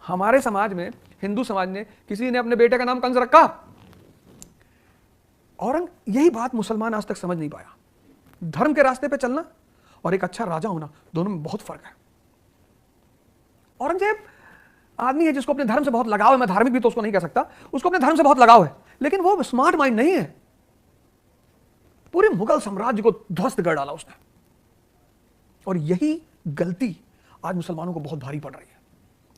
हमारे समाज में, हिंदू समाज ने, किसी ने अपने बेटे का नाम कंस रखा। यही बात मुसलमान आज तक समझ नहीं पाया। धर्म के रास्ते पे चलना और एक अच्छा राजा होना, दोनों में बहुत फर्क है। औरंगजेब आदमी है जिसको अपने धर्म से बहुत लगाव है, मैं धार्मिक भी तो उसको नहीं कह सकता, उसको अपने धर्म से बहुत लगाव है, लेकिन वो स्मार्ट माइंड नहीं है। पूरे मुगल साम्राज्य को ध्वस्त कर डाला उसने, और यही गलती आज मुसलमानों को बहुत भारी पड़ रही है।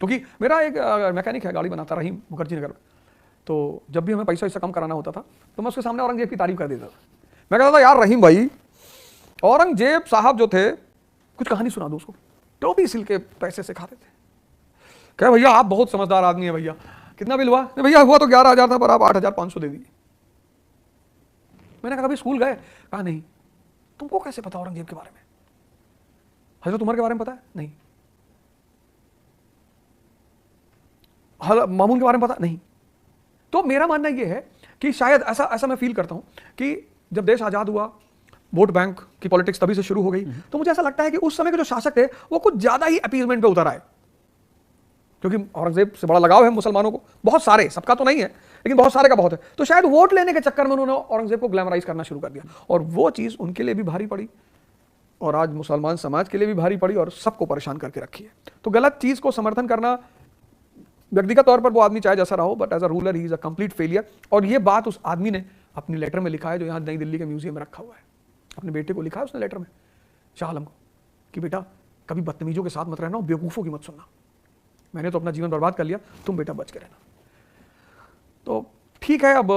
क्योंकि मेरा एक मैकेनिक है, गाड़ी बनाता, रहीम मुखर्जी नगर में, तो जब भी हमें पैसा वैसा कम कराना होता था तो मैं उसके सामने औरंगजेब की तारीफ कर देता था। मैं कहता था, यार रहीम भाई, औरंगजेब साहब जो थे, कुछ कहानी सुना दो उसको, टोपी सिल के पैसे से खाते थे। कह भैया आप बहुत समझदार आदमी है भैया, कितना बिल हुआ? भैया हुआ तो 11,000 था, पर आप 8,500 दे दीजिए। मैंने कहा कभी स्कूल गए? कहा नहीं। तुमको कैसे पता औरंगजेब के बारे में? हजरत उमर के बारे में पता है? नहीं। मामून के बारे में पता? नहीं। तो मेरा मानना यह है कि शायद ऐसा मैं फील करता हूं कि जब देश आजाद हुआ, वोट बैंक की पॉलिटिक्स तभी से शुरू हो गई, तो मुझे ऐसा लगता है कि उस समय के जो शासक थे वो कुछ ज्यादा ही अपीजमेंट पे उतर आए। क्योंकि औरंगजेब से बड़ा लगाव है मुसलमानों को, बहुत सारे, सबका तो नहीं है लेकिन बहुत सारे का बहुत है, तो शायद वोट लेने के चक्कर में उन्होंने औरंगजेब को ग्लैमराइज करना शुरू कर दिया, और वो चीज उनके लिए भी भारी पड़ी और आज मुसलमान समाज के लिए भी भारी पड़ी और सबको परेशान करके रखी है। तो गलत चीज को समर्थन करना, व्यक्तिगत तौर पर वो आदमी चाहे जैसा रहा हो, but as a ruler he is a complete failure. और ये बात उस आदमी ने अपनी लेटर में लिखा है, जो यहाँ नई दिल्ली के म्यूजियम में रखा हुआ है। अपने बेटे को लिखा है उसने लेटर में, शाह आलम को, कि बेटा कभी बदतमीजों के साथ मत रहना और बेवकूफ़ों की मत सुनना। मैंने तो अपना जीवन बर्बाद कर लिया, तुम बेटा बच के रहना। तो ठीक है, अब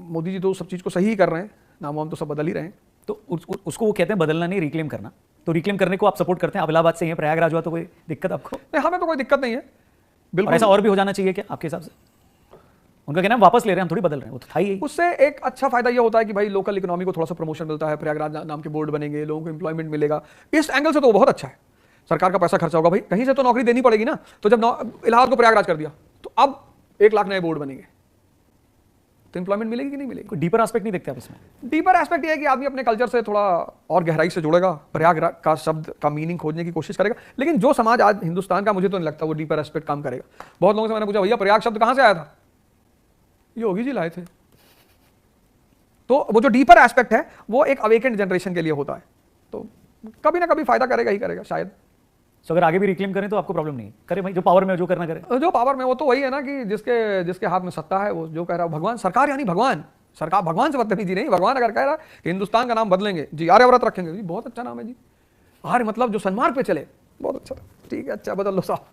मोदी जी तो सब चीज़ को सही ही कर रहे हैं, नाम वाम तो सब बदल ही रहे हैं। तो उसको वो कहते हैं बदलना नहीं, रिक्लेम करना। तो रिक्लेम करने को आप सपोर्ट करते हैं? अब इलाहाबाद से प्रयागराज हुआ तो कोई दिक्कत आपको? नहीं, हमें तो कोई दिक्कत नहीं है, बिल्कुल। ऐसा और भी हो जाना चाहिए क्या आपके हिसाब से? उनका कहना है वापस ले रहे हैं, हम थोड़ी बदल रहे हैं, वो तो था ही। उससे एक अच्छा फायदा ये होता है कि भाई लोकल इकोनॉमी को थोड़ा सा प्रमोशन मिलता है, प्रयागराज नाम के बोर्ड बनेंगे, लोगों को एम्प्लॉयमेंट मिलेगा, इस एंगल से तो बहुत अच्छा है। सरकार का पैसा खर्चा होगा, भाई कहीं से तो नौकरी देनी पड़ेगी ना। तो जब इलाहाबाद को प्रयागराज कर दिया तो अब 1 लाख नए बोर्ड बनेंगे, तो एम्प्लॉयमेंट मिलेगी कि नहीं मिलेगी? कोई डीपर एस्पेक्ट नहीं देखते आप इसमें? डीपर एस्पेक्ट ये है कि आदमी अपने कल्चर से थोड़ा और गहराई से जुड़ेगा, प्रयाग का शब्द का मीनिंग खोजने की कोशिश करेगा। लेकिन जो समाज आज हिंदुस्तान का, मुझे तो नहीं लगता वो डीपर एस्पेक्ट काम करेगा। बहुत लोगों से मैंने पूछा, भैया प्रयाग शब्द कहां से आया था? योगी जी लाए थे। तो वो जो डीपर एस्पेक्ट है वो एक अवेकेंड जनरेशन के लिए होता है, तो कभी ना कभी फायदा करेगा ही करेगा शायद। तो अगर आगे भी रिक्लेम करें तो आपको प्रॉब्लम नहीं करे? भाई जो पावर में जो करना करे। जो पावर में, वो तो वही है ना कि जिसके हाथ में सत्ता है वो जो कह रहा है भगवान। सरकार यानी भगवान, सरकार भगवान से बदतमीजी नहीं। भगवान अगर कह रहा है कि हिंदुस्तान का नाम बदलेंगे जी, आर्यव्रत रखेंगे जी, बहुत अच्छा नाम है जी, आर्य मतलब जो सन्मार्ग पे चले, बहुत अच्छा, ठीक है, अच्छा बदल लो साहब।